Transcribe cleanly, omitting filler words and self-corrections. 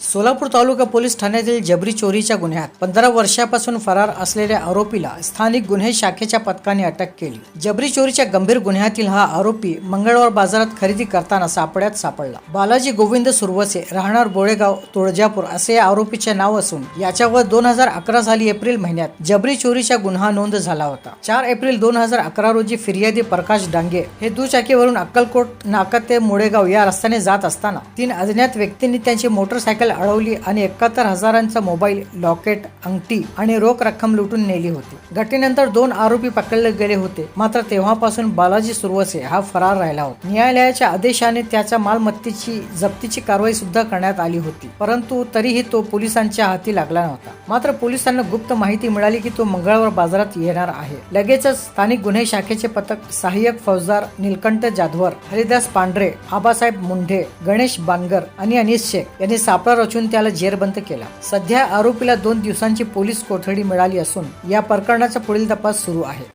सोलापूर तालुका police ठाण्यातील जबरी चोरीच्या गुन्ह्यात 15 वर्षापासून फरार असलेल्या आरोपीला स्थानिक गुन्हे शाखेच्या पथकाने अटक केली। जबरी चोरीच्या गंभीर गुन्ह्यातील हा आरोपी मंगळवार बाजारात खरेदी करताना सापड्यात सापडला। बालाजी गोविंद सुरवसे, राहणार बोळेगाव, तुळजापूर असे या आरोपीचे नाव असून याच्यावर 2011 साली एप्रिल महिन्यात जबरी चोरीचा गुन्हा नोंद झाला होता। 4 एप्रिल 2011 रोजी फिर्यादी प्रकाश डांगे हे दुचाकीवरून अक्कलकोट नाका ते मोडेगाव या रस्त्याने जात असताना 3 अज्ञात व्यक्तींनी त्यांची मोटरसायकल अडवली आणि 71,000चा मोबाईल, लॉकेट, अंगठी आणि रोख रक्कम लुटून नेली होती। घटनेनंतर 2 आरोपी पकडले गेले होते, मात्र तेव्हापासून बालाजी सुरवसे हा फरार राहिला होता। न्यायालयाच्या आदेशाने त्याच्या मालमत्तेची जप्तीची कारवाई सुद्धा करण्यात आली होती, परंतु तरीही तो पोलिसांच्या हाती लागला नव्हता। मात्र पोलिसांना गुप्त माहिती मिळाली की तो मंगळवार बाजारात येणार आहे। लगेचच स्थानिक गुन्हे शाखेचे पथक सहाय्यक फौजदार नीलकंठ जाधवर, हरिदास पांढरे, आबासाहेब मुंढे, गणेश बानगर आणि अनिस शेख यांनी सापळा रचून त्याला जेरबंद केला। सध्या आरोपीला 2 दिवसांची पोलीस कोठडी मिळाली असून या प्रकरणाचा पुढील तपास सुरू आहे।